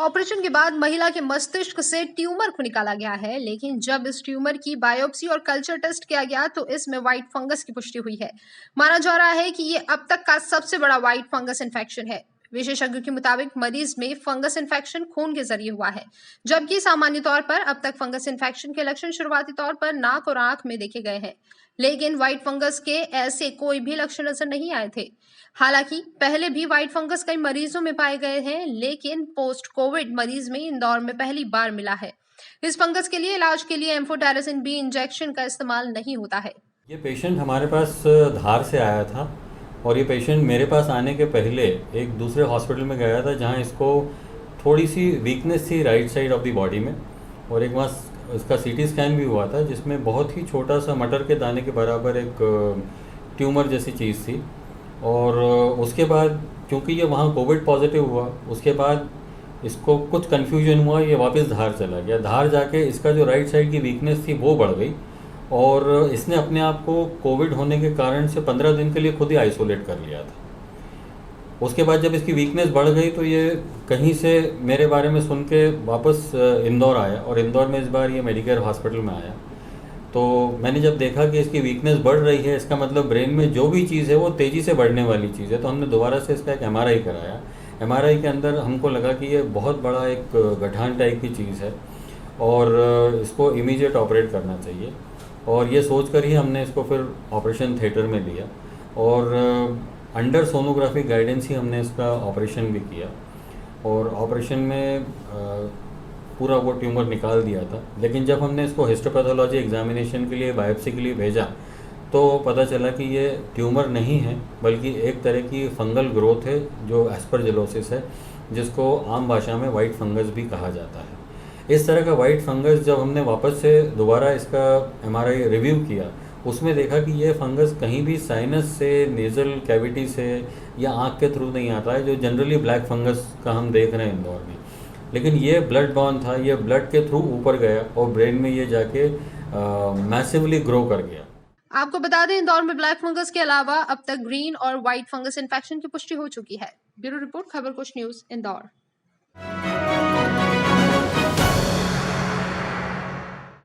Operation के बाद महिला के मस्तिष्क से ट्यूमर को निकाला गया है, लेकिन जब इस ट्यूमर की बायोप्सी और कल्चर टेस्ट किया गया तो इसमें व्हाइट फंगस की पुष्टि हुई है। माना जा रहा है कि ये अब तक का सबसे बड़ा व्हाइट फंगस इन्फेक्शन है। विशेषज्ञों के मुताबिक मरीज में फंगस इन्फेक्शन खून के जरिए हुआ है, जबकि सामान्य तौर पर अब तक फंगस इन्फेक्शन के लक्षण शुरुआती तौर पर नाक और आंख में देखे गए हैं, लेकिन व्हाइट फंगस के ऐसे कोई भी लक्षण नजर नहीं आए थे। हालांकि पहले भी व्हाइट फंगस कई मरीजों में पाए गए हैं, लेकिन पोस्ट कोविड मरीज में इंदौर में पहली बार मिला है। इस फंगस के लिए इलाज के लिए एम्फोटेरेसिन बी इंजेक्शन का इस्तेमाल नहीं होता है। ये पेशेंट हमारे पास धार से आया था और ये पेशेंट मेरे पास आने के पहले एक दूसरे हॉस्पिटल में गया था जहाँ इसको थोड़ी सी वीकनेस थी right side of the body में, और एक वहाँ इसका सीटी स्कैन भी हुआ था जिसमें बहुत ही छोटा सा मटर के दाने के बराबर एक ट्यूमर जैसी चीज़ थी। और उसके बाद क्योंकि ये वहाँ कोविड पॉजिटिव हुआ, उसके बाद इसको कुछ कन्फ्यूजन हुआ, ये वापस धार चला गया। धार जाके इसका जो राइट साइड की वीकनेस थी वो बढ़ गई और इसने अपने आप को कोविड होने के कारण से 15 दिन के लिए खुद ही आइसोलेट कर लिया था। उसके बाद जब इसकी वीकनेस बढ़ गई तो ये कहीं से मेरे बारे में सुन के वापस इंदौर आया और इंदौर में इस बार ये मेडिकेयर हॉस्पिटल में आया। तो मैंने जब देखा कि इसकी वीकनेस बढ़ रही है, इसका मतलब ब्रेन में जो भी चीज़ है वो तेज़ी से बढ़ने वाली चीज़ है, तो हमने दोबारा से इसका एक एमआरआई कराया। एमआरआई के अंदर हमको लगा कि ये बहुत बड़ा एक गठान टाइप की चीज़ है और इसको इमीडिएट ऑपरेट करना चाहिए, और ये सोच कर ही हमने इसको फिर ऑपरेशन थिएटर में लिया और अंडर सोनोग्राफी गाइडेंस ही हमने इसका ऑपरेशन भी किया। और ऑपरेशन में पूरा वो ट्यूमर निकाल दिया था। लेकिन जब हमने इसको हिस्टोपैथोलॉजी एग्जामिनेशन के लिए बायोप्सी के लिए भेजा तो पता चला कि ये ट्यूमर नहीं है बल्कि एक तरह की फंगल ग्रोथ है जो एस्परजिलोसिस है, जिसको आम भाषा में वाइट फंगस भी कहा जाता है। इस तरह का वाइट फंगस जब हमने वापस से दोबारा इसका एमआरआई रिव्यू किया, उसमें देखा कि ये फंगस कहीं भी साइनस से, नेज़ल कैविटी से या आँख के थ्रू नहीं आता है जो जनरली ब्लैक फंगस का हम देख रहे हैं इंदौर में। लेकिन ये ब्लड बॉर्न था, ये ब्लड के थ्रू ऊपर गया और ब्रेन में ये जाके मैसिवली ग्रो कर गया। आपको बता दें, इंदौर में ब्लैक फंगस के अलावा अब तक ग्रीन और व्हाइट फंगस इन्फेक्शन की पुष्टि हो चुकी है। ब्यूरो रिपोर्ट, खबर कुछ न्यूज, इंदौर।